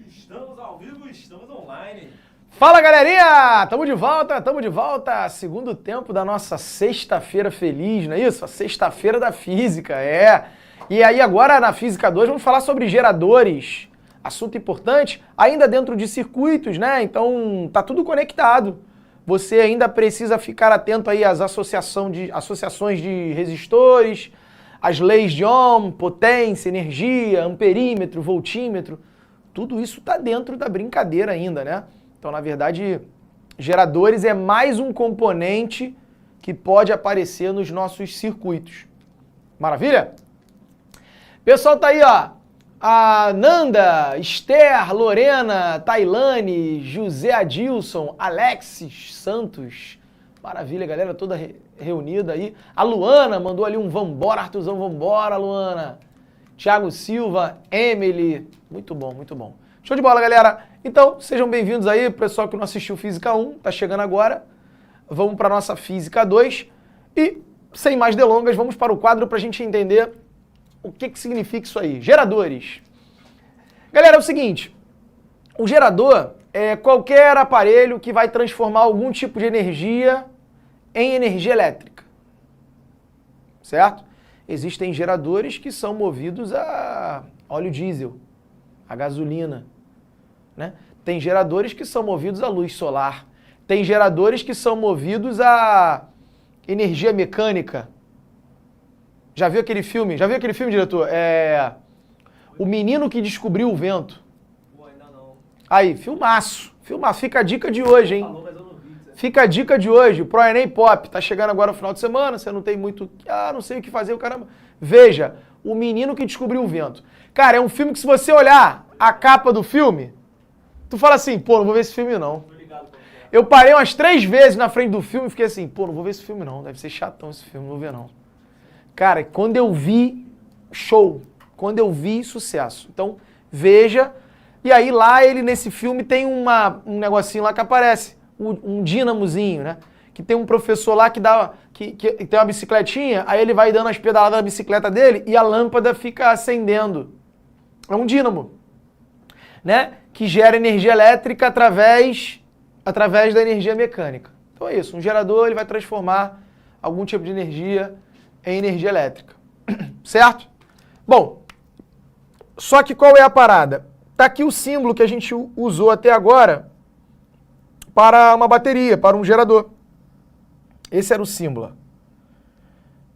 Estamos ao vivo, estamos online. Fala, galerinha! Tamo de volta. Segundo tempo da nossa sexta-feira feliz, não é isso? A sexta-feira da física, é. E aí agora na Física 2 vamos falar sobre geradores. Assunto importante, ainda dentro de circuitos, né? Então tá tudo conectado. Você ainda precisa ficar atento aí às associações de resistores, as leis de Ohm, potência, energia, amperímetro, voltímetro. Tudo isso está dentro da brincadeira ainda, né? Então, na verdade, geradores é mais um componente que pode aparecer nos nossos circuitos. Maravilha? Pessoal tá aí, ó. A Nanda, Esther, Lorena, Tailane, José Adilson, Alexis Santos. Maravilha, galera toda reunida aí. A Luana mandou ali um vambora, Arthurzão, vambora, Luana. Thiago Silva, Emily. Muito bom, muito bom. Show de bola, galera. Então, sejam bem-vindos aí, pessoal que não assistiu Física 1, tá chegando agora. Vamos para nossa Física 2 e, sem mais delongas, vamos para o quadro para a gente entender o que significa isso aí. Geradores. Galera, é o seguinte, o gerador é qualquer aparelho que vai transformar algum tipo de energia em energia elétrica, certo? Existem geradores que são movidos a óleo diesel, a gasolina, né? Tem geradores que são movidos a luz solar, tem geradores que são movidos a energia mecânica. Já viu aquele filme, diretor? O Menino que Descobriu o Vento. Pô, ainda não. Aí, filmaço. Fica a dica de hoje, hein? Falou, mas eu não vi. Fica a dica de hoje, o ProEnem Pop, tá chegando agora no final de semana, você não tem muito, não sei o que fazer, o caramba. Veja, O Menino que Descobriu o Vento. Cara, é um filme que se você olhar a capa do filme, tu fala assim, pô, não vou ver esse filme não. Tô ligado como é. Eu parei umas 3 vezes na frente do filme e fiquei assim, pô, não vou ver esse filme não, deve ser chatão esse filme, não vou ver não. Cara, quando eu vi, show. Quando eu vi, sucesso. Então, veja. E aí lá, ele nesse filme tem um negocinho lá que aparece. Um dinamozinho, né? Que tem um professor lá que tem uma bicicletinha, aí ele vai dando as pedaladas da bicicleta dele e a lâmpada fica acendendo. É um dínamo, né? Que gera energia elétrica através da energia mecânica. Então é isso. Um gerador, ele vai transformar algum tipo de energia em energia elétrica. Certo? Bom, só que qual é a parada? Tá aqui o símbolo que a gente usou até agora para uma bateria, para um gerador. Esse era o símbolo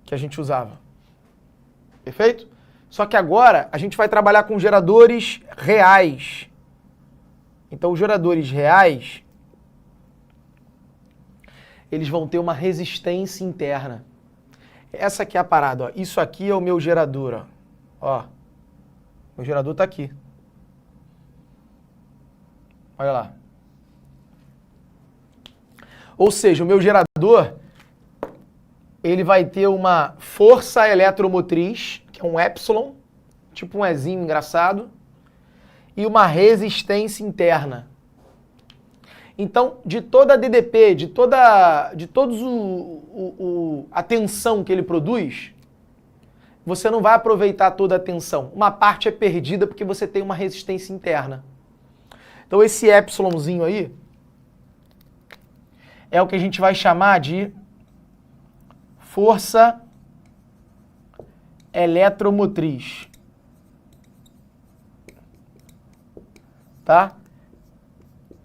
que a gente usava. Perfeito? Só que agora a gente vai trabalhar com geradores reais. Então, os geradores reais, eles vão ter uma resistência interna. Essa aqui é a parada, ó. Isso aqui é o meu gerador, ó. Meu gerador tá aqui. Olha lá. Ou seja, o meu gerador, ele vai ter uma força eletromotriz, que é um epsilon, tipo um Ezinho engraçado, e uma resistência interna. Então, de toda a DDP, de todos a tensão que ele produz, você não vai aproveitar toda a tensão. Uma parte é perdida porque você tem uma resistência interna. Então, esse epsilonzinho aí é o que a gente vai chamar de força eletromotriz. Tá?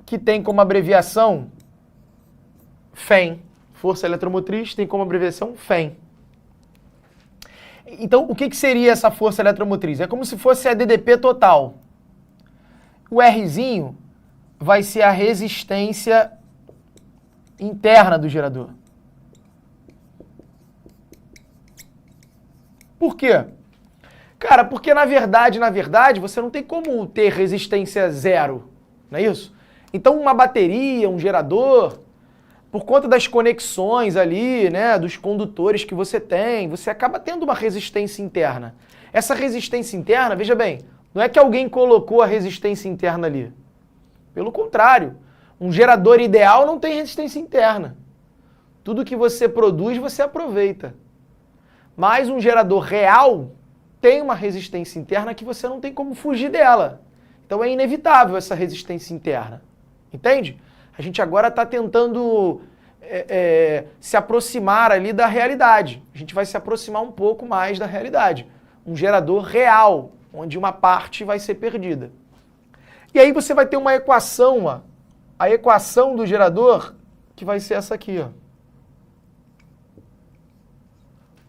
Que tem como abreviação FEM. Força eletromotriz tem como abreviação FEM. Então, o que seria essa força eletromotriz? É como se fosse a DDP total. O Rzinho vai ser a resistência interna do gerador. Por quê? Cara, porque na verdade, você não tem como ter resistência zero, não é isso? Então, uma bateria, um gerador, por conta das conexões ali, né, dos condutores que você tem, você acaba tendo uma resistência interna. Essa resistência interna, veja bem, não é que alguém colocou a resistência interna ali. Pelo contrário, um gerador ideal não tem resistência interna. Tudo que você produz, você aproveita. Mas um gerador real tem uma resistência interna que você não tem como fugir dela. Então, Então é inevitável essa resistência interna. Entende? A gente agora está tentando se aproximar ali da realidade. A gente vai se aproximar um pouco mais da realidade. Um gerador real, onde uma parte vai ser perdida. E aí você vai ter uma equação, ó, a equação do gerador, que vai ser essa aqui, ó.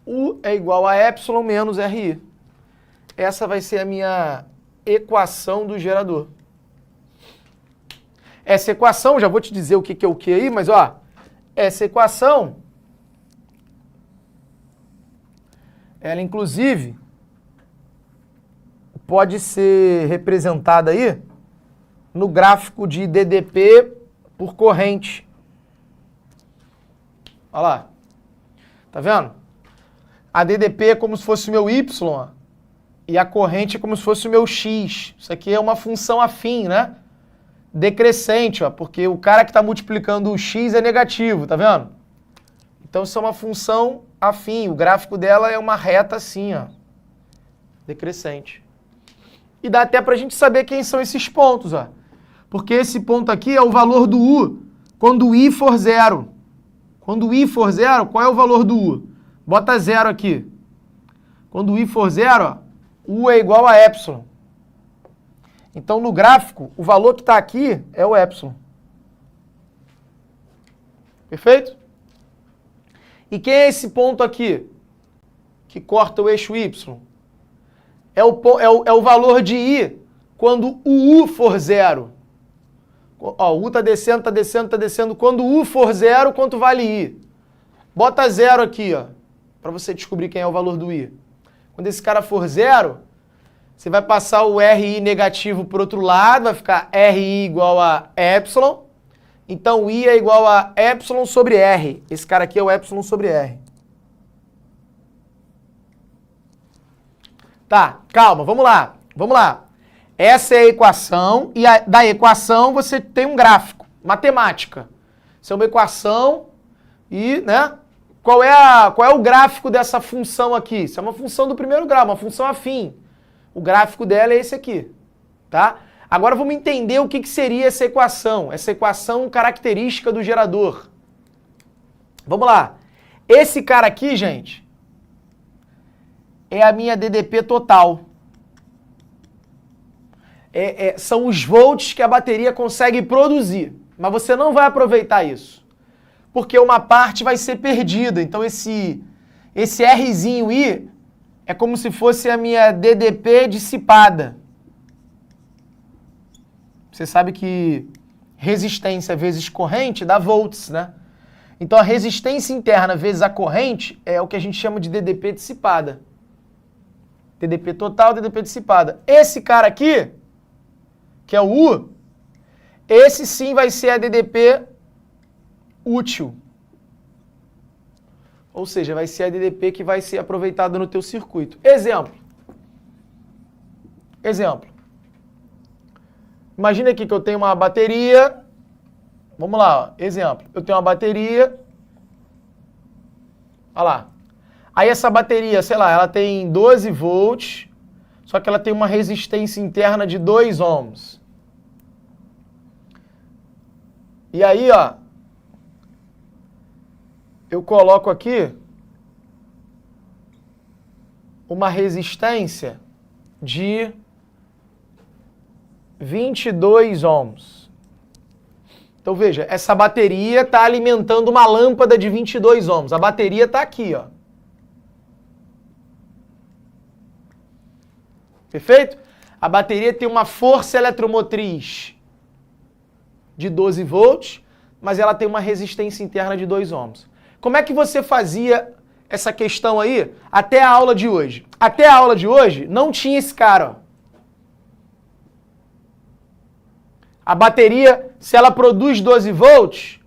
U é igual a epsilon menos RI. Essa vai ser a minha equação do gerador. Essa equação, já vou te dizer o que é o que aí, mas ó, essa equação, ela inclusive pode ser representada aí no gráfico de DDP por corrente. Olha lá. Tá vendo? A DDP é como se fosse o meu Y, ó, e a corrente é como se fosse o meu X. Isso aqui é uma função afim, né? Decrescente, ó, porque o cara que está multiplicando o X é negativo, tá vendo? Então isso é uma função afim. O gráfico dela é uma reta assim, ó, decrescente. E dá até pra gente saber quem são esses pontos, ó. Porque esse ponto aqui é o valor do U quando o I for zero. Quando o I for zero, qual é o valor do U? Bota zero aqui. Quando o I for zero, ó, U é igual a epsilon. Então, no gráfico, o valor que está aqui é o epsilon. Perfeito? E quem é esse ponto aqui que corta o eixo Y? É o valor de I quando o U for zero. Ó, o U está descendo, está descendo, está descendo. Quando o U for zero, quanto vale I? Bota zero aqui, ó, para você descobrir quem é o valor do I. Quando esse cara for zero, você vai passar o RI negativo para o outro lado, vai ficar RI igual a epsilon. Então, I é igual a epsilon sobre R. Esse cara aqui é o epsilon sobre R. Tá, calma, vamos lá. Vamos lá. Essa é a equação, e da equação você tem um gráfico, matemática. Isso é uma equação e, né, qual é o gráfico dessa função aqui? Isso é uma função do primeiro grau, uma função afim. O gráfico dela é esse aqui, tá? Agora vamos entender o que seria essa equação característica do gerador. Vamos lá. Esse cara aqui, gente, é a minha DDP total. São os volts que a bateria consegue produzir, mas você não vai aproveitar isso, porque uma parte vai ser perdida. Então esse Rzinho I é como se fosse a minha DDP dissipada. Você sabe que resistência vezes corrente dá volts, né? Então a resistência interna vezes a corrente é o que a gente chama de DDP dissipada. DDP total, DDP dissipada. Esse cara aqui, que é o U, esse sim vai ser a DDP útil. Ou seja, vai ser a DDP que vai ser aproveitada no teu circuito. Exemplo. Imagina aqui que eu tenho uma bateria. Vamos lá, ó. Exemplo. Eu tenho uma bateria. Olha lá. Aí essa bateria, sei lá, ela tem 12 volts, só que ela tem uma resistência interna de 2 ohms. E aí, ó, eu coloco aqui uma resistência de 22 ohms. Então veja, essa bateria está alimentando uma lâmpada de 22 ohms. A bateria está aqui, ó. Perfeito? A bateria tem uma força eletromotriz de 12 volts, mas ela tem uma resistência interna de 2 ohms. Como é que você fazia essa questão aí até a aula de hoje? Até a aula de hoje não tinha esse cara, ó. A bateria, se ela produz 12 volts,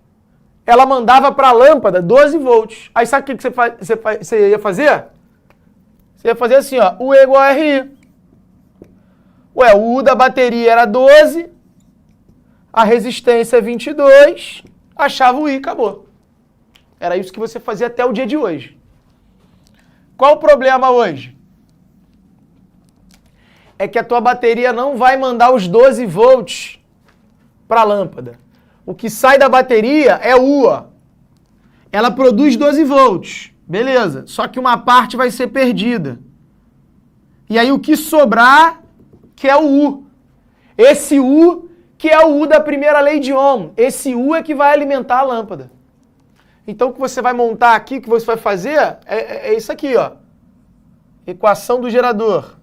ela mandava para a lâmpada 12 volts. Aí sabe o que você ia fazer? Você ia fazer assim, ó, U é igual a RI. Ué, o U da bateria era 12, a resistência é 22, achava o I, acabou. Era isso que você fazia até o dia de hoje. Qual o problema hoje? é que a tua bateria não vai mandar os 12 volts para a lâmpada. O que sai da bateria é U, ó. Ela produz 12 volts, beleza. Só que uma parte vai ser perdida. E aí o que sobrar, que é o U. Esse U, que é o U da primeira lei de Ohm. Esse U é que vai alimentar a lâmpada. Então o que você vai montar aqui, o que você vai fazer, é isso aqui, ó. Equação do gerador.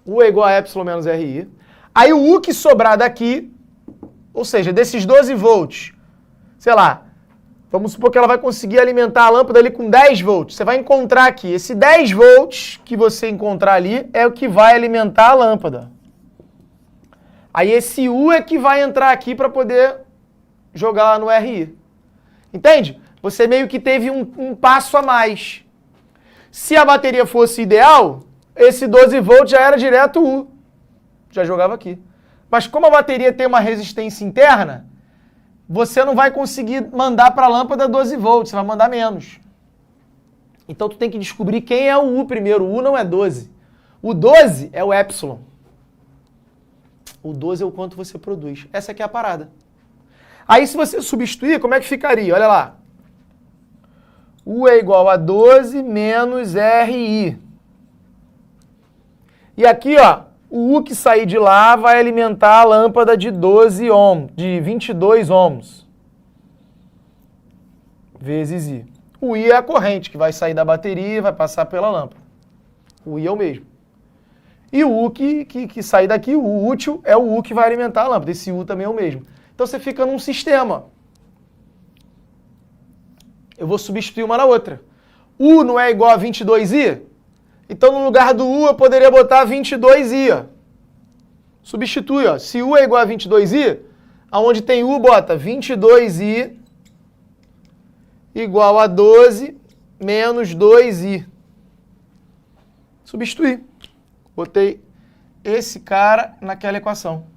U é igual a epsilon menos RI. Aí o U que sobrar daqui, ou seja, desses 12 volts, sei lá, vamos supor que ela vai conseguir alimentar a lâmpada ali com 10 volts. Você vai encontrar aqui, esse 10 volts que você encontrar ali é o que vai alimentar a lâmpada. Aí esse U é que vai entrar aqui para poder jogar lá no RI. Entende? Você meio que teve um passo a mais. Se a bateria fosse ideal, esse 12 volts já era direto U. Já jogava aqui. Mas como a bateria tem uma resistência interna, você não vai conseguir mandar para a lâmpada 12 volts, você vai mandar menos. Então tu tem que descobrir quem é o U primeiro. O U não é 12. O 12 é o epsilon. O 12 é o quanto você produz. Essa aqui é a parada. Aí se você substituir, como é que ficaria? Olha lá. U é igual a 12 menos RI. E aqui, ó, o U que sair de lá vai alimentar a lâmpada de 12 ohms, de 22 ohms. Vezes I. O I é a corrente que vai sair da bateria e vai passar pela lâmpada. O I é o mesmo. E o U que sair daqui, o útil, é o U que vai alimentar a lâmpada. Esse U também é o mesmo. Então você fica num sistema. Eu vou substituir uma na outra. U não é igual a 22I? Então no lugar do U eu poderia botar 22I. Ó. Substitui, ó. Se U é igual a 22I, aonde tem U bota 22I igual a 12 menos 2I. Substituir. Botei esse cara naquela equação.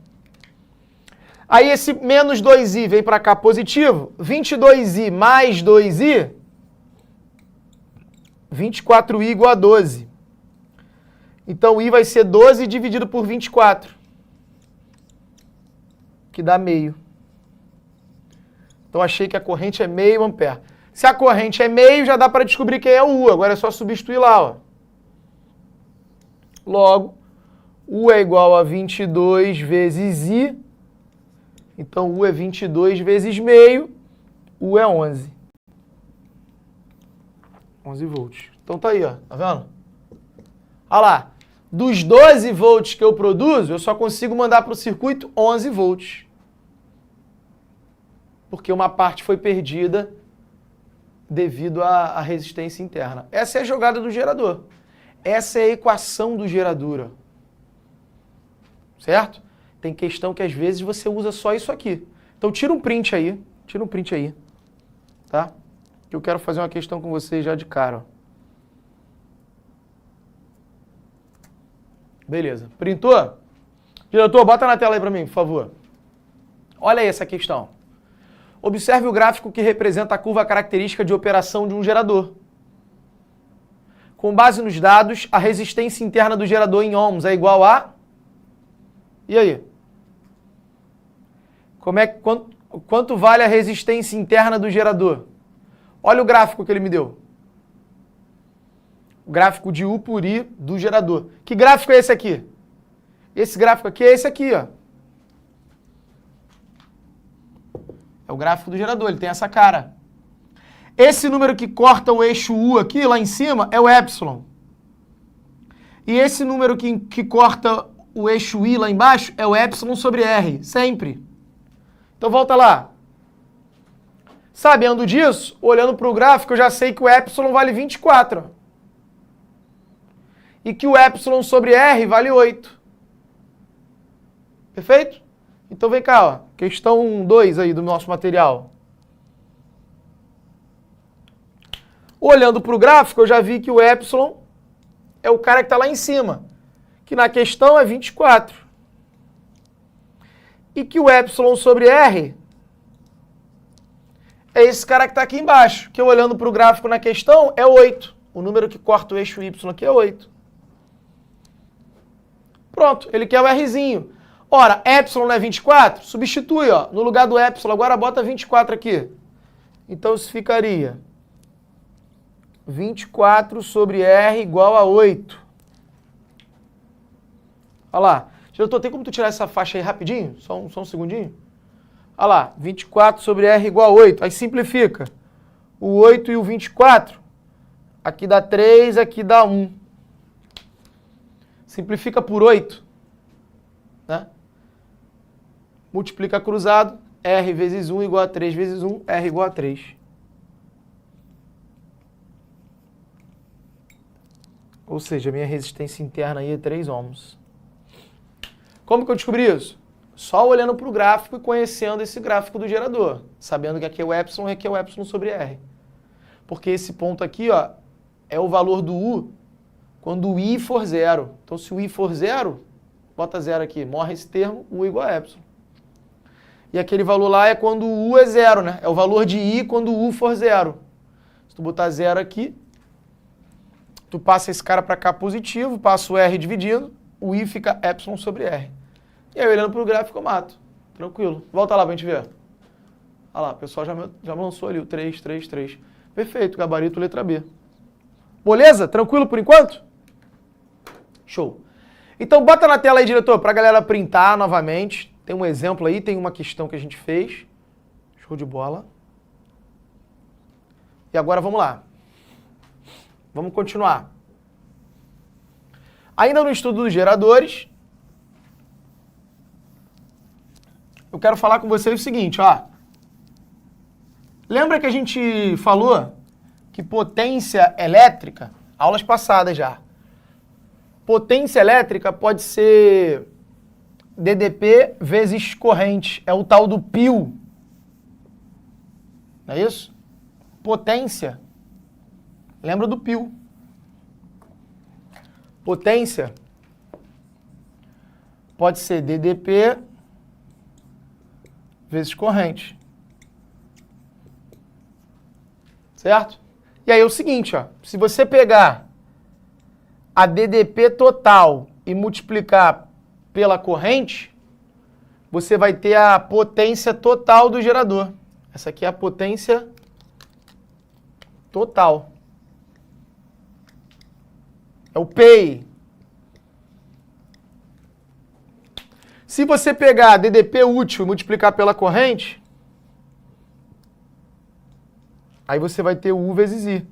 Aí esse menos 2i vem para cá positivo. 22i mais 2i, 24i igual a 12. Então i vai ser 12 dividido por 24, que dá meio. Então achei que a corrente é meio ampere. Se a corrente é meio, já dá para descobrir quem é o U. Agora é só substituir lá, ó. Logo, U é igual a 22 vezes I. Então, U é 22 vezes meio. U é 11. 11 volts. Então tá aí, ó. Tá vendo? Olha lá. Dos 12 volts que eu produzo, eu só consigo mandar para o circuito 11 volts. Porque uma parte foi perdida devido à resistência interna. Essa é a jogada do gerador. Essa é a equação do gerador. Certo? Tem questão que às vezes você usa só isso aqui. Então tira um print aí. Tira um print aí. Tá? Que eu quero fazer uma questão com você já de cara. Ó. Beleza. Printou? Diretor, bota na tela aí para mim, por favor. Olha aí essa questão. Observe o gráfico que representa a curva característica de operação de um gerador. Com base nos dados, a resistência interna do gerador em ohms é igual a... E aí? Quanto vale a resistência interna do gerador? Olha o gráfico que ele me deu. O gráfico de U por I do gerador. Que gráfico é esse aqui? Esse gráfico aqui é esse aqui, ó. É o gráfico do gerador, ele tem essa cara. Esse número que corta o eixo U aqui, lá em cima, é o epsilon. E esse número que corta o eixo I lá embaixo é o epsilon sobre R, sempre. Então volta lá. Sabendo disso, olhando para o gráfico, eu já sei que o epsilon vale 24. Ó. E que o epsilon sobre R vale 8. Perfeito? Então vem cá, ó. Questão 2 aí do nosso material. Olhando para o gráfico, eu já vi que o epsilon é o cara que está lá em cima, que na questão é 24. E que o epsilon sobre R é esse cara que está aqui embaixo, que eu olhando para o gráfico na questão é 8. O número que corta o eixo Y aqui é 8. Pronto, ele quer o Rzinho. Ora, epsilon não é 24? Substitui, ó. No lugar do epsilon, agora bota 24 aqui. Então isso ficaria 24 sobre R igual a 8. Olha lá. Diretor, tem como tu tirar essa faixa aí rapidinho? Só um segundinho. Olha lá, 24 sobre R igual a 8. Aí simplifica. O 8 e o 24. Aqui dá 3, aqui dá 1. Simplifica por 8. Né? Multiplica cruzado. R vezes 1 igual a 3 vezes 1. R igual a 3. Ou seja, a minha resistência interna aí é 3 ohms. Como que eu descobri isso? Só olhando para o gráfico e conhecendo esse gráfico do gerador. Sabendo que aqui é o epsilon e aqui é o epsilon sobre R. Porque esse ponto aqui, ó, é o valor do U quando o I for 0. Então, se o I for 0, bota 0 aqui, morre esse termo, U igual a epsilon. E aquele valor lá é quando o U é 0, né? É o valor de I quando o U for 0. Se tu botar 0 aqui, tu passa esse cara para cá positivo, passa o R dividindo, o I fica epsilon sobre R. E aí, olhando para o gráfico, eu mato. Tranquilo. Volta lá para a gente ver. Olha lá, o pessoal já lançou ali o 3, 3, 3. Perfeito, gabarito letra B. Beleza? Tranquilo por enquanto? Show. Então, bota na tela aí, diretor, para a galera printar novamente. Tem um exemplo aí, tem uma questão que a gente fez. Show de bola. E agora vamos lá. Vamos continuar. Ainda no estudo dos geradores, eu quero falar com vocês o seguinte, ó. Lembra que a gente falou que potência elétrica, aulas passadas já, potência elétrica pode ser DDP vezes corrente, é o tal do pio, não é isso? Potência, lembra do pio. Potência pode ser DDP vezes corrente. Certo? E aí é o seguinte, ó, se você pegar a DDP total e multiplicar pela corrente, você vai ter a potência total do gerador. Essa aqui é a potência total. É o PEI. Se você pegar a DDP útil e multiplicar pela corrente, aí você vai ter o U vezes I.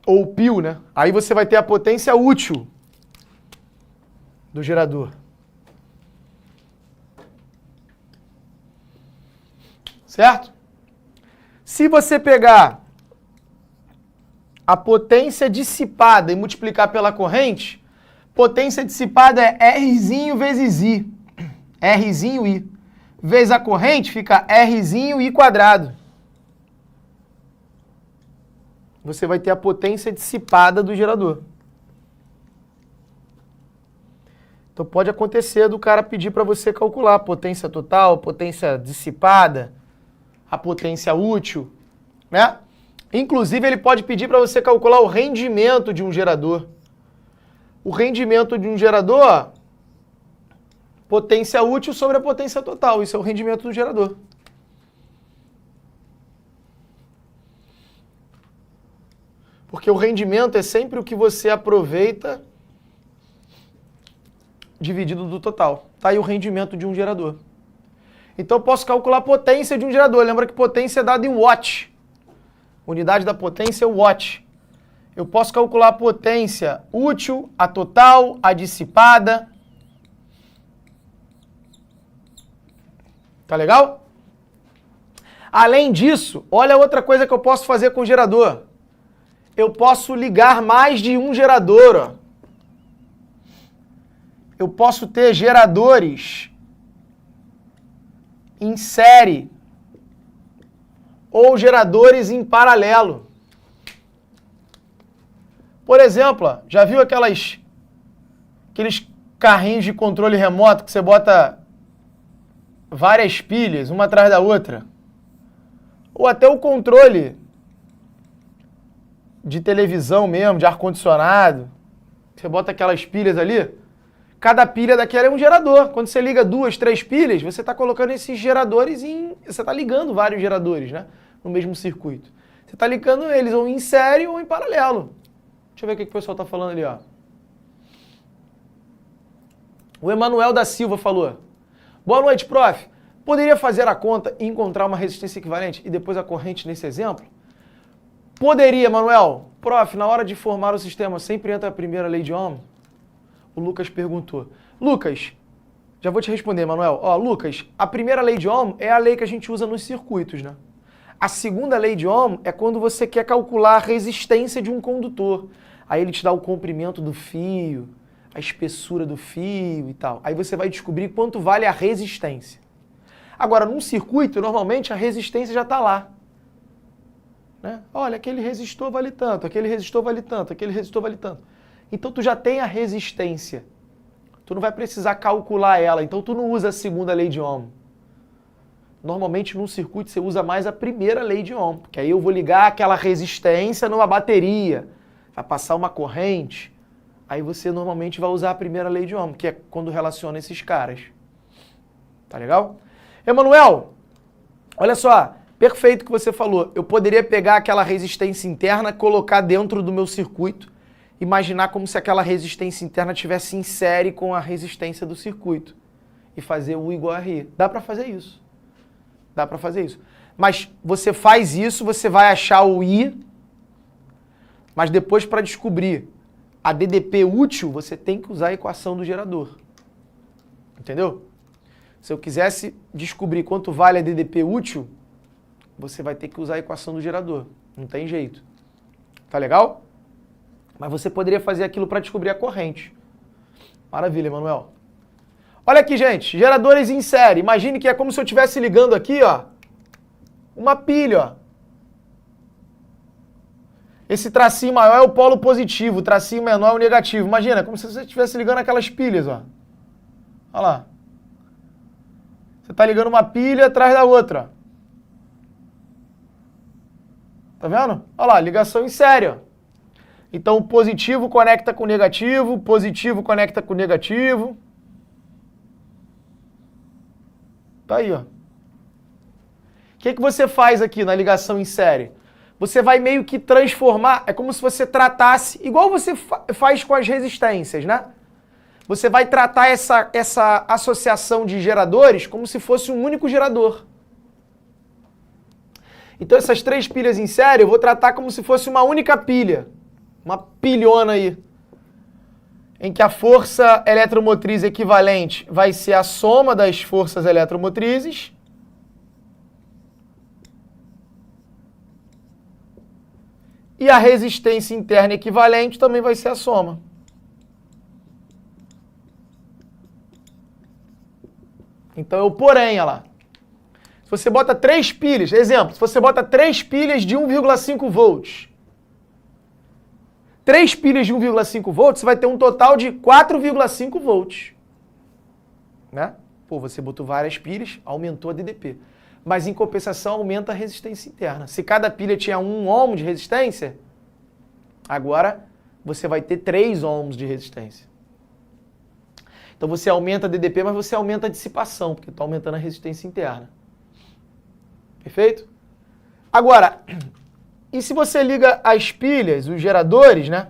Ou o pio, né? Aí você vai ter a potência útil do gerador. Certo? Se você pegar a potência dissipada e multiplicar pela corrente, potência dissipada é Rzinho vezes I. Rzinho I. Vezes a corrente fica Rzinho I quadrado. Você vai ter a potência dissipada do gerador. Então pode acontecer do cara pedir para você calcular a potência total, potência dissipada, a potência útil, né? Inclusive ele pode pedir para você calcular o rendimento de um gerador. O rendimento de um gerador, ó, potência útil sobre a potência total. Isso é o rendimento do gerador. Porque o rendimento é sempre o que você aproveita dividido do total. Tá aí o rendimento de um gerador. Então eu posso calcular a potência de um gerador. Lembra que potência é dada em watt. Unidade da potência é o watt. Eu posso calcular a potência útil, a total, a dissipada. Tá legal? Além disso, olha outra coisa que eu posso fazer com o gerador. Eu posso ligar mais de um gerador, ó. Eu posso ter geradores em série ou geradores em paralelo. Por exemplo, ó, já viu aqueles carrinhos de controle remoto que você bota várias pilhas, uma atrás da outra? Ou até o controle de televisão mesmo, de ar-condicionado. Você bota aquelas pilhas ali, Cada pilha daquela é um gerador. Quando você liga 2, 3 pilhas, você está colocando esses geradores você está ligando vários geradores, né? No mesmo circuito. Você está ligando eles ou em série ou em paralelo. Deixa eu ver o que o pessoal está falando ali, ó. O Emanuel da Silva falou: boa noite, prof. Poderia fazer a conta e encontrar uma resistência equivalente e depois a corrente nesse exemplo? Poderia, Emanuel. Prof, na hora de formar o sistema sempre entra a primeira lei de Ohm? O Lucas perguntou. Lucas, já vou te responder, Emanuel. Ó, Lucas, a primeira lei de Ohm é a lei que a gente usa nos circuitos, né? A segunda lei de Ohm é quando você quer calcular a resistência de um condutor. Aí ele te dá o comprimento do fio, a espessura do fio e tal. Aí você vai descobrir quanto vale a resistência. Agora, num circuito, normalmente a resistência já está lá. Né? Olha, aquele resistor vale tanto, aquele resistor vale tanto, aquele resistor vale tanto. Então tu já tem a resistência. Tu não vai precisar calcular ela. Então tu não usa a segunda lei de Ohm. Normalmente num circuito você usa mais a primeira lei de Ohm. Porque aí eu vou ligar aquela resistência numa bateria. Vai passar uma corrente. Aí você normalmente vai usar a primeira lei de Ohm, que é quando relaciona esses caras. Tá legal? Emanuel, olha só. Perfeito o que você falou. Eu poderia pegar aquela resistência interna, colocar dentro do meu circuito, imaginar como se aquela resistência interna estivesse em série com a resistência do circuito e fazer U igual a R. Dá para fazer isso. Dá para fazer isso. Mas você faz isso, você vai achar o I, mas depois para descobrir a DDP útil, você tem que usar a equação do gerador. Entendeu? Se eu quisesse descobrir quanto vale a DDP útil, você vai ter que usar a equação do gerador. Não tem jeito. Tá legal? Mas você poderia fazer aquilo para descobrir a corrente. Maravilha, Emanuel. Olha aqui, gente. Geradores em série. Imagine que é como se eu estivesse ligando aqui, ó, uma pilha, ó. Esse tracinho maior é o polo positivo, o tracinho menor é o negativo. Imagina, como se você estivesse ligando aquelas pilhas, ó. Olha lá. Você está ligando uma pilha atrás da outra. Tá vendo? Olha lá, ligação em série, ó. Então o positivo conecta com o negativo, o positivo conecta com o negativo. Tá aí, ó. O que você faz aqui na ligação em série? Você vai meio que transformar, é como se você tratasse, igual você faz com as resistências, né? Você vai tratar essa associação de geradores como se fosse um único gerador. Então essas 3 pilhas em série eu vou tratar como se fosse uma única pilha. Uma pilhona aí, em que a força eletromotriz equivalente vai ser a soma das forças eletromotrizes e a resistência interna equivalente também vai ser a soma. Então eu porém, olha lá. Se você bota 3 pilhas, exemplo, se você bota 3 pilhas de 1,5 volts, 3 pilhas de 1,5 volts, você vai ter um total de 4,5 volts. Né? Pô, você botou várias pilhas, aumentou a DDP. Mas em compensação aumenta a resistência interna. Se cada pilha tinha 1 ohm de resistência, agora você vai ter 3 ohms de resistência. Então você aumenta a DDP, mas você aumenta a dissipação, porque está aumentando a resistência interna. Perfeito? Agora, e se você liga as pilhas, os geradores, né,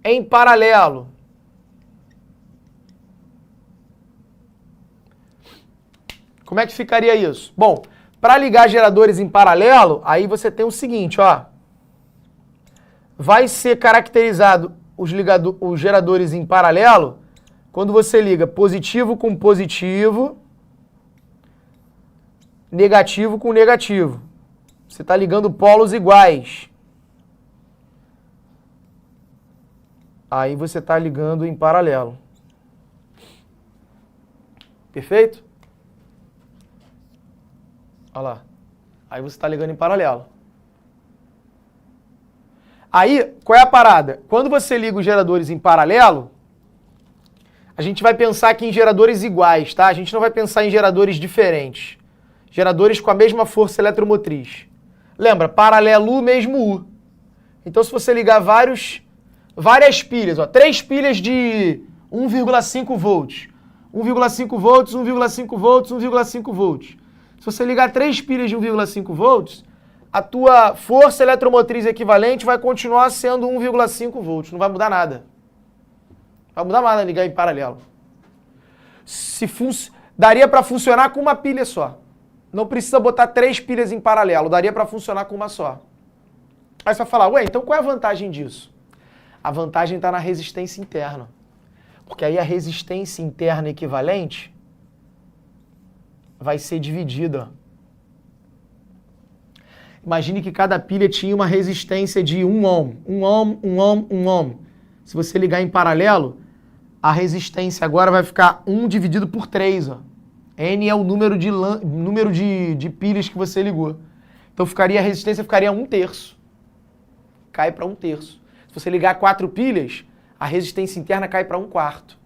em paralelo? Como é que ficaria isso? Bom, para ligar geradores em paralelo, aí você tem o seguinte, ó. Vai ser caracterizado os geradores em paralelo quando você liga positivo com positivo, negativo com negativo. Você está ligando polos iguais. Aí você está ligando em paralelo. Perfeito? Olha lá. Aí você está ligando em paralelo. Aí, qual é a parada? Quando você liga os geradores em paralelo, a gente vai pensar aqui em geradores iguais, tá? A gente não vai pensar em geradores diferentes. Geradores com a mesma força eletromotriz. Lembra, paralelo U, mesmo U. Então, se você ligar vários várias pilhas, ó, 3 pilhas de 1,5 volts. 1,5 volts, 1,5 volts, 1,5 volts. Se você ligar 3 pilhas de 1,5 volts, a tua força eletromotriz equivalente vai continuar sendo 1,5 volts. Não vai mudar nada. Não vai mudar nada ligar em paralelo. Daria para funcionar com uma pilha só. Não precisa botar 3 pilhas em paralelo. Daria para funcionar com uma só. Aí você vai falar, ué, então qual é a vantagem disso? A vantagem está na resistência interna. Porque aí a resistência interna equivalente vai ser dividida. Imagine que cada pilha tinha uma resistência de 1 ohm. 1 ohm, 1 ohm, 1 ohm. Se você ligar em paralelo, a resistência agora vai ficar 1 dividido por 3. Ó. N é o número de pilhas que você ligou. Então a resistência ficaria 1/3. Cai para 1/3. Se você ligar 4 pilhas, a resistência interna cai para 1/4.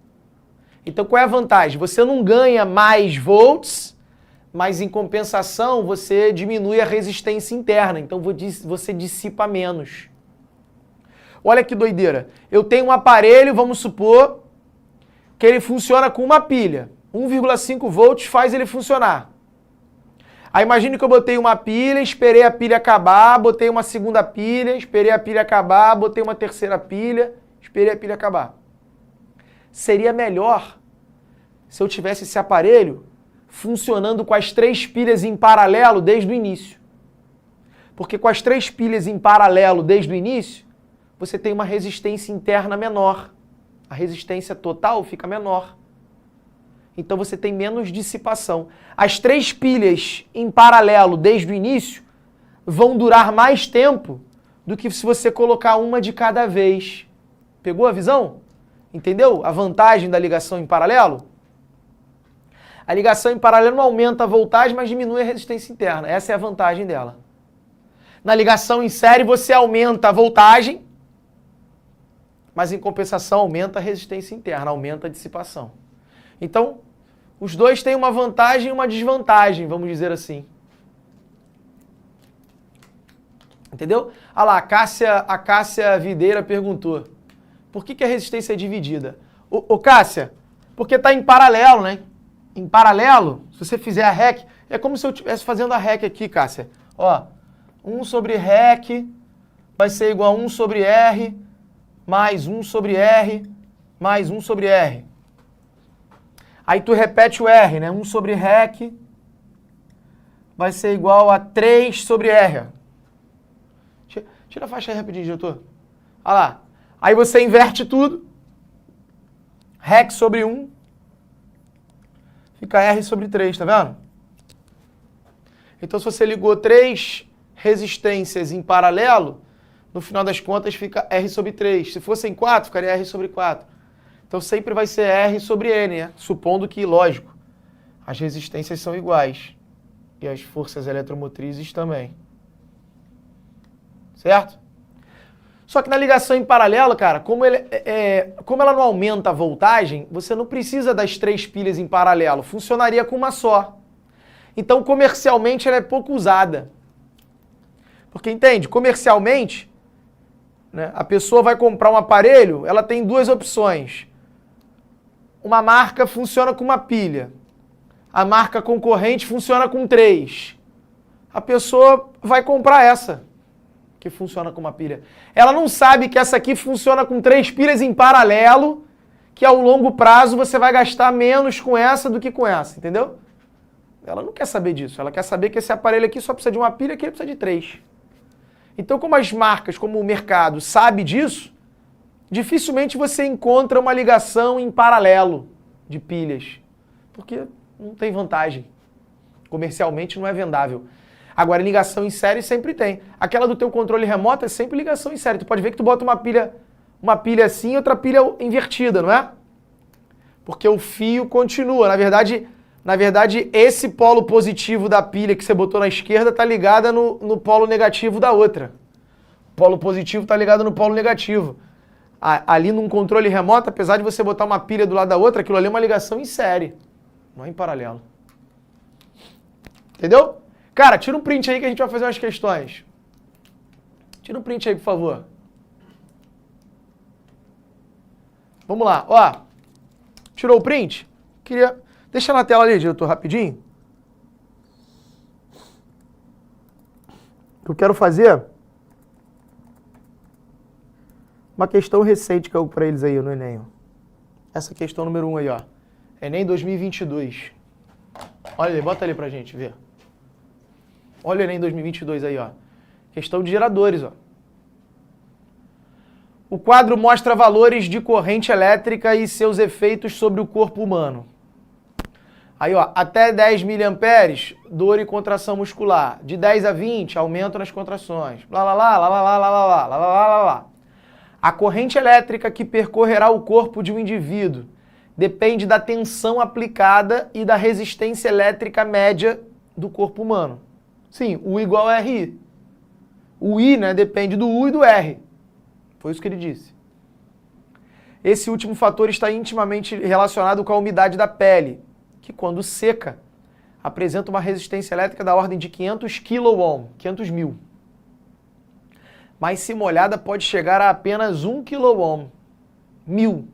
Então qual é a vantagem? Você não ganha mais volts, mas em compensação você diminui a resistência interna. Então você dissipa menos. Olha que doideira. Eu tenho um aparelho, vamos supor, que ele funciona com uma pilha. 1,5 volts faz ele funcionar. Aí imagine que eu botei uma pilha, esperei a pilha acabar, botei uma segunda pilha, esperei a pilha acabar, botei uma terceira pilha, esperei a pilha acabar. Seria melhor se eu tivesse esse aparelho funcionando com as 3 pilhas em paralelo desde o início. Porque com as 3 pilhas em paralelo desde o início, você tem uma resistência interna menor. A resistência total fica menor. Então você tem menos dissipação. As 3 pilhas em paralelo desde o início vão durar mais tempo do que se você colocar uma de cada vez. Pegou a visão? Entendeu a vantagem da ligação em paralelo? A ligação em paralelo não aumenta a voltagem, mas diminui a resistência interna. Essa é a vantagem dela. Na ligação em série você aumenta a voltagem, mas em compensação aumenta a resistência interna, aumenta a dissipação. Então, os dois têm uma vantagem e uma desvantagem, vamos dizer assim. Entendeu? Olha lá, a Cássia Videira perguntou, por que a resistência é dividida? Ô Cássia, porque está em paralelo, né? Em paralelo, se você fizer a REC, é como se eu estivesse fazendo a REC aqui, Cássia. Ó, 1 sobre REC vai ser igual a 1 sobre R, mais 1 sobre R, mais 1 sobre R. Aí tu repete o R, né? 1 sobre REC vai ser igual a 3 sobre R. Tira a faixa aí rapidinho, diretor. Olha lá. Aí você inverte tudo. REC sobre 1 fica R sobre 3, tá vendo? Então se você ligou 3 resistências em paralelo, no final das contas fica R sobre 3. Se fossem 4, ficaria R sobre 4. Então sempre vai ser R sobre N, né? Supondo que, lógico, as resistências são iguais. E as forças eletromotrizes também. Certo? Só que na ligação em paralelo, cara, como ela não aumenta a voltagem, você não precisa das 3 pilhas em paralelo. Funcionaria com uma só. Então, comercialmente, ela é pouco usada. Porque, entende? Comercialmente, né, a pessoa vai comprar um aparelho, ela tem 2 opções. Uma marca funciona com uma pilha. A marca concorrente funciona com 3. A pessoa vai comprar essa, que funciona com uma pilha. Ela não sabe que essa aqui funciona com 3 pilhas em paralelo, que ao longo prazo você vai gastar menos com essa do que com essa, entendeu? Ela não quer saber disso. Ela quer saber que esse aparelho aqui só precisa de uma pilha, que ele precisa de 3. Então, como as marcas, como o mercado sabe disso, dificilmente você encontra uma ligação em paralelo de pilhas, porque não tem vantagem. Comercialmente não é vendável. Agora, ligação em série sempre tem. Aquela do teu controle remoto é sempre ligação em série. Tu pode ver que tu bota uma pilha assim e outra pilha invertida, não é? Porque o fio continua. Na verdade, esse polo positivo da pilha que você botou na esquerda está ligada no polo negativo da outra. O polo positivo está ligado no polo negativo. Ali num controle remoto, apesar de você botar uma pilha do lado da outra, aquilo ali é uma ligação em série, não é em paralelo. Entendeu? Cara, tira um print aí que a gente vai fazer umas questões. Tira um print aí, por favor. Vamos lá, ó. Tirou o print? Deixa na tela ali, diretor, rapidinho. Eu quero fazer uma questão recente que eu para eles aí no Enem. Ó. Essa questão número 1 aí, ó. Enem 2022. Olha ali, bota ali pra gente ver. Olha o Enem 2022 aí, ó. Questão de geradores, ó. O quadro mostra valores de corrente elétrica e seus efeitos sobre o corpo humano. Aí, ó, até 10 miliamperes, dor e contração muscular. De 10 a 20, aumento nas contrações. Lá, lá, lá, lá, lá, lá, lá, lá, lá, lá, lá, lá, lá. A corrente elétrica que percorrerá o corpo de um indivíduo depende da tensão aplicada e da resistência elétrica média do corpo humano. Sim, U igual a RI. O I, né, depende do U e do R. Foi isso que ele disse. Esse último fator está intimamente relacionado com a umidade da pele, que quando seca, apresenta uma resistência elétrica da ordem de 500 kΩ, 500 mil. Mas se molhada pode chegar a apenas 1 kΩ, 1000.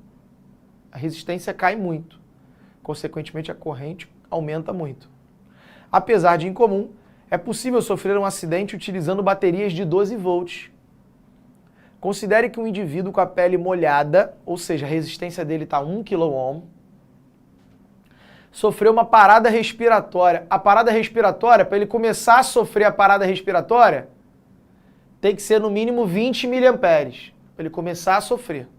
A resistência cai muito. Consequentemente, a corrente aumenta muito. Apesar de incomum, é possível sofrer um acidente utilizando baterias de 12 volts. Considere que um indivíduo com a pele molhada, ou seja, a resistência dele está 1 kΩ, sofreu uma parada respiratória. A parada respiratória, para ele começar a sofrer a parada respiratória, tem que ser no mínimo 20 miliamperes, para ele começar a sofrer.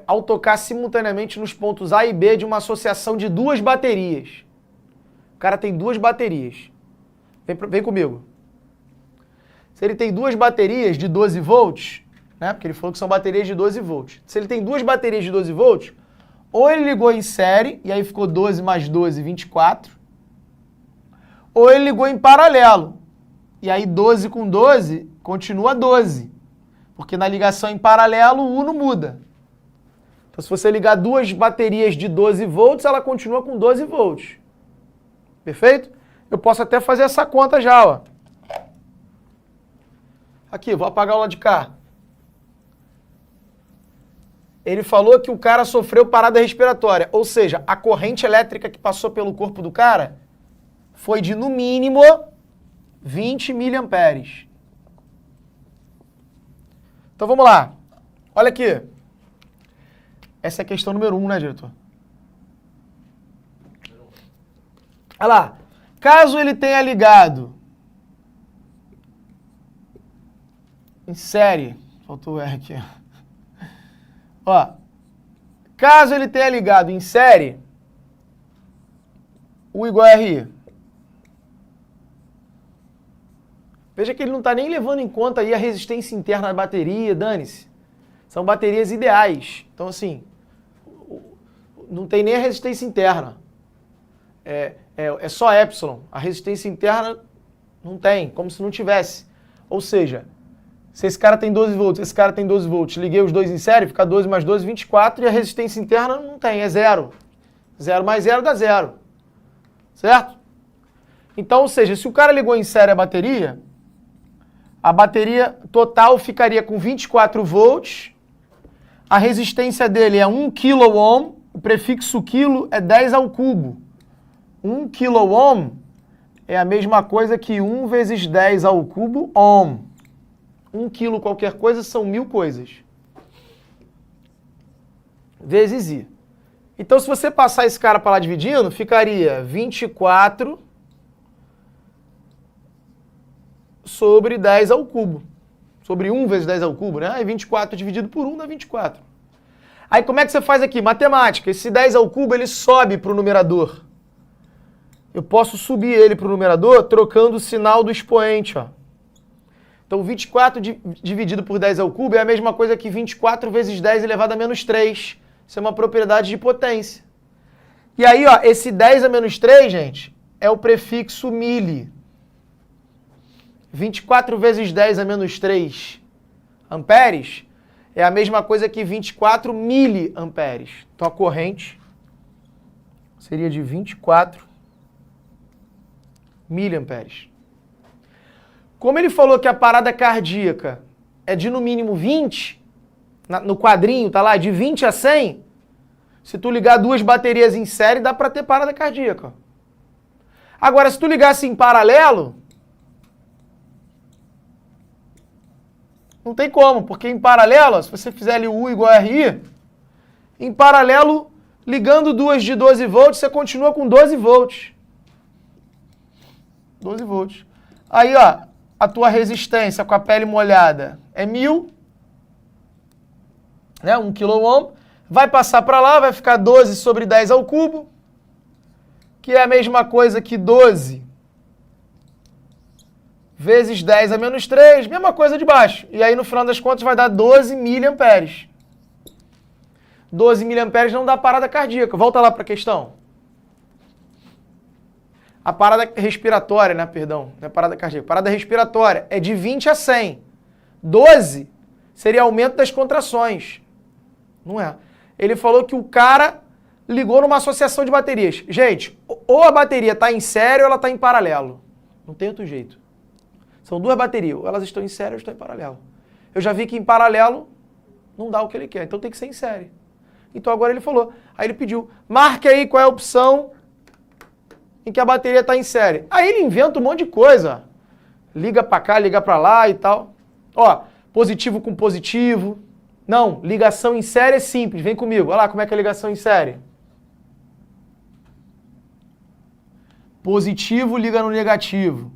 Ao tocar simultaneamente nos pontos A e B de uma associação de duas baterias. O cara tem duas baterias. Vem comigo. Se ele tem duas baterias de 12 volts, né, porque ele falou que são baterias de 12 volts. Se ele tem duas baterias de 12 volts, ou ele ligou em série, e aí ficou 12 mais 12, 24, ou ele ligou em paralelo, e aí 12 com 12 continua 12, porque na ligação em paralelo o U não muda. Então se você ligar duas baterias de 12 volts, ela continua com 12 volts. Perfeito? Eu posso até fazer essa conta já, ó. Aqui, vou apagar o lado de cá. Ele falou que o cara sofreu parada respiratória, ou seja, a corrente elétrica que passou pelo corpo do cara foi de, no mínimo, 20 miliamperes. Então vamos lá. Olha aqui. Essa é a questão número 1, né, diretor? Olha lá. Caso ele tenha ligado em série, faltou o R aqui, ó, caso ele tenha ligado em série, U igual a RI. Veja que ele não está nem levando em conta aí a resistência interna da bateria, dane-se. São baterias ideais. Então, assim, não tem nem a resistência interna. É só epsilon. A resistência interna não tem, como se não tivesse. Ou seja, se esse cara tem 12 volts, esse cara tem 12 volts, liguei os dois em série, fica 12 mais 12, 24, e a resistência interna não tem, é zero. 0 mais 0 dá 0. Certo? Então, ou seja, se o cara ligou em série a bateria total ficaria com 24 volts, a resistência dele é 1 kΩ, o prefixo quilo é 10 ao cubo. 1 kΩ é a mesma coisa que 1 vezes 10 ao cubo ohm. 1 quilo qualquer coisa são 1000 coisas. Vezes I. Então, se você passar esse cara para lá dividindo, ficaria 24 sobre 10 ao cubo. Sobre 1 vezes 10 ao cubo, né? Aí 24 dividido por 1 dá 24. Aí como é que você faz aqui? Matemática. Esse 10 ao cubo, ele sobe para o numerador. Eu posso subir ele para o numerador trocando o sinal do expoente, ó. Então, 24 dividido por 10 ao cubo é a mesma coisa que 24 vezes 10 elevado a menos 3. Isso é uma propriedade de potência. E aí, ó, esse 10 a menos 3, gente, é o prefixo mili. 24 vezes 10 a menos 3 amperes é a mesma coisa que 24 miliamperes. Então, a corrente seria de 24 miliamperes. Como ele falou que a parada cardíaca é de no mínimo 20, no quadrinho, tá lá, de 20 a 100, se tu ligar duas baterias em série, dá para ter parada cardíaca. Agora, se tu ligasse em paralelo, não tem como, porque em paralelo, se você fizer ali o U igual a RI, em paralelo, ligando duas de 12 volts, você continua com 12 volts. 12 volts. Aí, ó, a tua resistência com a pele molhada é 1000, né, 1 kΩ, vai passar para lá, vai ficar 12 sobre 10 ao cubo, que é a mesma coisa que 12 vezes 10 a menos 3, mesma coisa de baixo. E aí, no final das contas, vai dar 12 miliamperes. 12 miliamperes não dá parada cardíaca. Volta lá para a questão. A parada respiratória, né? Perdão, não é parada cardíaca. Parada respiratória é de 20 a 100. 12 seria aumento das contrações. Não é. Ele falou que o cara ligou numa associação de baterias. Gente, ou a bateria está em série ou ela está em paralelo. Não tem outro jeito. São duas baterias. Ou elas estão em série ou estão em paralelo. Eu já vi que em paralelo não dá o que ele quer. Então tem que ser em série. Então agora ele falou. Aí ele pediu, marque aí qual é a opção em que a bateria está em série. Aí ele inventa um monte de coisa. Liga para cá, liga para lá e tal. Ó, positivo com positivo. Não, ligação em série é simples. Vem comigo. Olha lá como é que é a ligação em série. Positivo liga no negativo.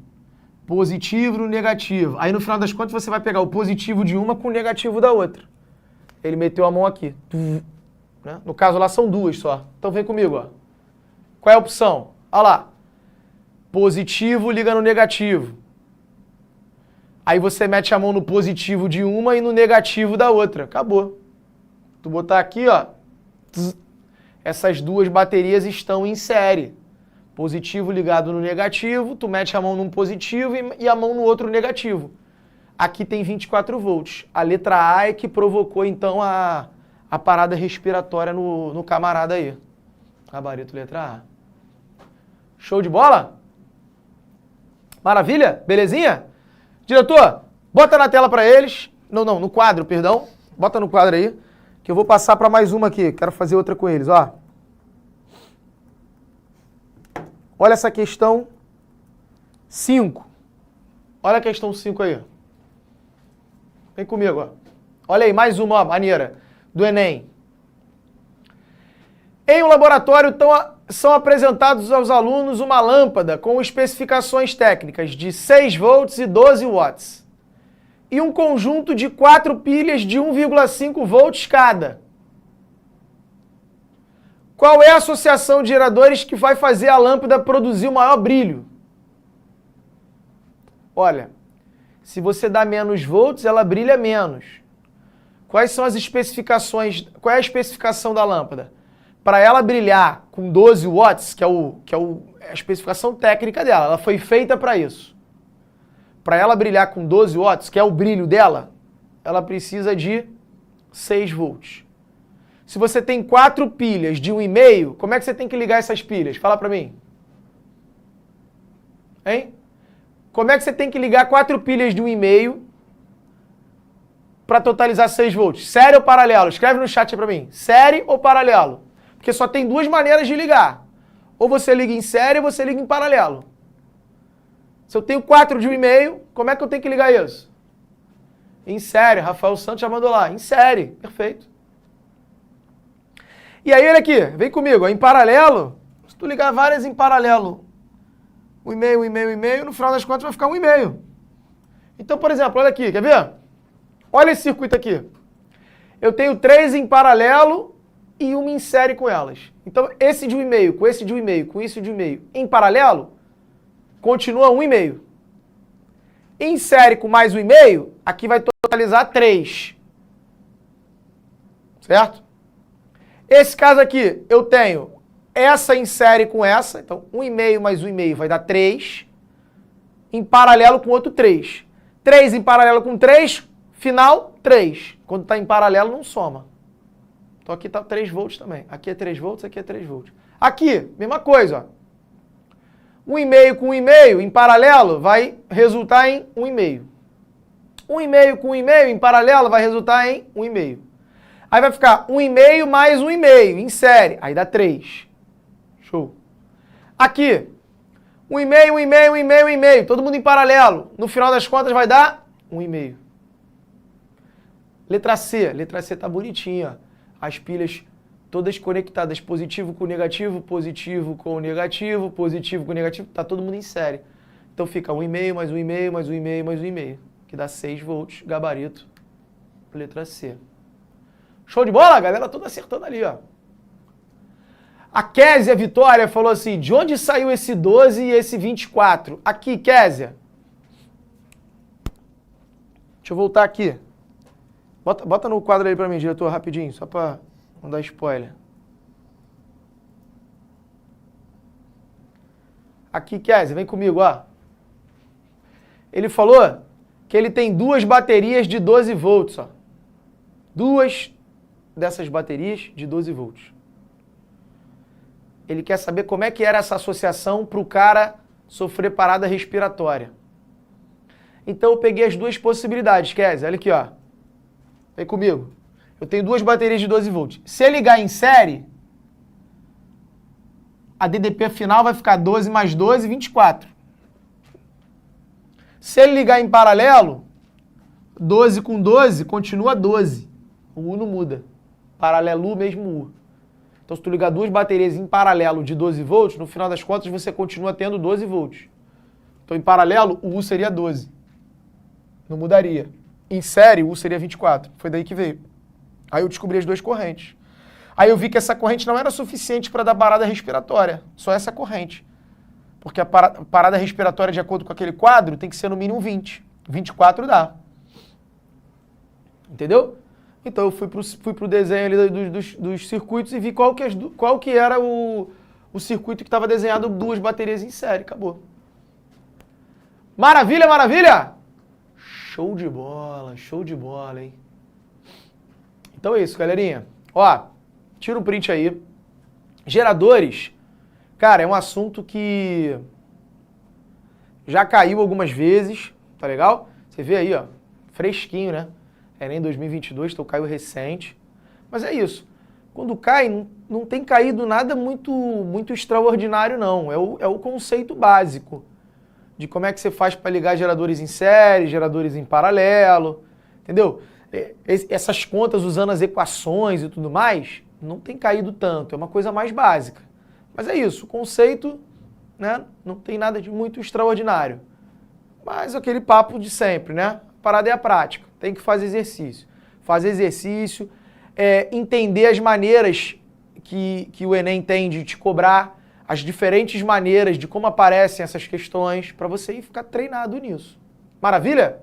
Positivo no negativo. Aí no final das contas você vai pegar o positivo de uma com o negativo da outra. Ele meteu a mão aqui. Né? No caso lá são duas só. Então vem comigo, ó. Qual é a opção? Olha lá. Positivo liga no negativo. Aí você mete a mão no positivo de uma e no negativo da outra. Acabou. Tu botar aqui, ó. Essas duas baterias estão em série. Positivo ligado no negativo, tu mete a mão num positivo e a mão no outro negativo. Aqui tem 24 volts. A letra A é que provocou, então, a parada respiratória no camarada aí. Gabarito letra A. Show de bola? Maravilha? Belezinha? Diretor, bota na tela para eles. Não, no quadro, perdão. Bota no quadro aí, que eu vou passar para mais uma aqui. Quero fazer outra com eles, ó. Olha essa questão 5. Olha a questão 5 aí. Vem comigo, ó. Olha aí, mais uma, ó, maneira, do Enem. Em um laboratório são apresentados aos alunos uma lâmpada com especificações técnicas de 6 volts e 12 watts. E um conjunto de 4 pilhas de 1,5 volts cada. Qual é a associação de geradores que vai fazer a lâmpada produzir o maior brilho? Olha, se você dá menos volts, ela brilha menos. Quais são as especificações? Qual é a especificação da lâmpada? Para ela brilhar com 12 watts, que é a especificação técnica dela, ela foi feita para isso. Para ela brilhar com 12 watts, que é o brilho dela, ela precisa de 6 volts. Se você tem 4 pilhas de 1,5, como é que você tem que ligar essas pilhas? Fala para mim. Hein? Como é que você tem que ligar 4 pilhas de 1,5 para totalizar 6 volts? Série ou paralelo? Escreve no chat para mim. Série ou paralelo? Porque só tem duas maneiras de ligar. Ou você liga em série ou você liga em paralelo. Se eu tenho 4 de 1,5, como é que eu tenho que ligar isso? Em série. Rafael Santos já mandou lá. Em série. Perfeito. E aí, olha aqui, vem comigo, em paralelo, se tu ligar várias em paralelo, 1,5, 1,5, 1,5, no final das contas vai ficar 1,5. Então, por exemplo, olha aqui, quer ver? Olha esse circuito aqui. Eu tenho 3 em paralelo e uma em série com elas. Então, esse de 1,5, com esse de 1,5, com esse de 1,5, em paralelo, continua 1,5. Em série com mais 1,5, aqui vai totalizar 3. Certo? Esse caso aqui, eu tenho essa em série com essa, então 1,5 mais 1,5 vai dar 3, em paralelo com outro 3. 3 em paralelo com 3, final 3. Quando está em paralelo não soma. Então aqui está 3 volts também. Aqui é 3 volts, aqui é 3 volts. Aqui, mesma coisa, ó. 1,5 com 1,5 em paralelo vai resultar em 1,5. 1,5 com 1,5 em paralelo vai resultar em 1,5. Aí vai ficar 1,5 mais 1,5 em série. Aí dá 3. Show. Aqui, 1,5, 1,5, 1,5, 1,5. Todo mundo em paralelo. No final das contas vai dar 1,5. Letra C. Letra C tá bonitinha. As pilhas todas conectadas. Positivo com negativo, positivo com negativo, positivo com negativo. Tá todo mundo em série. Então fica 1,5 mais 1,5 mais 1,5 mais 1,5. Que dá 6 volts. Gabarito. Letra C. Show de bola? A galera toda acertando ali, ó. A Késia Vitória falou assim, de onde saiu esse 12 e esse 24? Aqui, Késia. Deixa eu voltar aqui. Bota no quadro aí pra mim, diretor, rapidinho, só pra não dar spoiler. Aqui, Késia, vem comigo, ó. Ele falou que ele tem 2 baterias de 12 volts, ó. 2 dessas baterias de 12 volts. Ele quer saber como é que era essa associação para o cara sofrer parada respiratória. Então eu peguei as 2 possibilidades, Kézia, olha aqui, ó. Vem comigo. Eu tenho 2 baterias de 12 volts. Se eu ligar em série, a DDP final vai ficar 12 mais 12, 24. Se ele ligar em paralelo, 12 com 12 continua 12. O U não muda. Paralelo U, mesmo U. Então, se tu ligar 2 baterias em paralelo de 12 volts, no final das contas você continua tendo 12 volts. Então, em paralelo, o U seria 12. Não mudaria. Em série, o U seria 24. Foi daí que veio. Aí eu descobri as 2 correntes. Aí eu vi que essa corrente não era suficiente para dar parada respiratória. Só essa corrente. Porque a parada respiratória, de acordo com aquele quadro, tem que ser no mínimo 20. 24 dá. Entendeu? Então eu fui pro desenho ali dos circuitos e vi qual que era o circuito que estava desenhado 2 baterias em série. Acabou. Maravilha, maravilha! Show de bola, hein? Então é isso, galerinha. Ó, tira o print aí. Geradores, cara, é um assunto que já caiu algumas vezes, tá legal? Você vê aí, ó, fresquinho, né? Enem 2022, então caiu recente. Mas é isso. Quando cai, não tem caído nada muito extraordinário, não. É o conceito básico de como é que você faz para ligar geradores em série, geradores em paralelo, entendeu? Essas contas usando as equações e tudo mais, não tem caído tanto. É uma coisa mais básica. Mas é isso. O conceito, né, não tem nada de muito extraordinário. Mas aquele papo de sempre, né? A parada é a prática. Tem que fazer exercício. Fazer exercício, entender as maneiras que o Enem tem de te cobrar, as diferentes maneiras de como aparecem essas questões, para você ir ficar treinado nisso. Maravilha?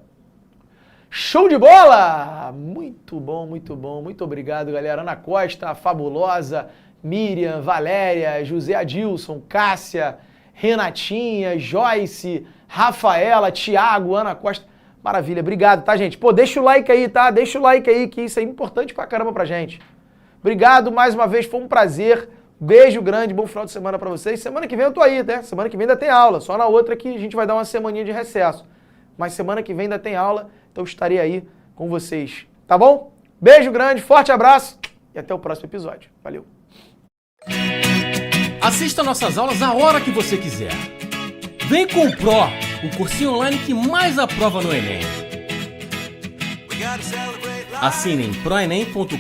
Show de bola! Muito bom, muito bom. Muito obrigado, galera. Ana Costa, Fabulosa, Miriam, Valéria, José Adilson, Cássia, Renatinha, Joyce, Rafaela, Thiago, Ana Costa. Maravilha, obrigado, tá, gente? Pô, deixa o like aí, tá? Deixa o like aí, que isso é importante pra caramba pra gente. Obrigado mais uma vez, foi um prazer. Beijo grande, bom final de semana pra vocês. Semana que vem eu tô aí, né? Semana que vem ainda tem aula, só na outra que a gente vai dar uma semaninha de recesso. Mas semana que vem ainda tem aula, então estarei aí com vocês, tá bom? Beijo grande, forte abraço e até o próximo episódio. Valeu! Assista nossas aulas a hora que você quiser. Vem com o Pro, o cursinho online que mais aprova no Enem. Assine em proenem.com.br.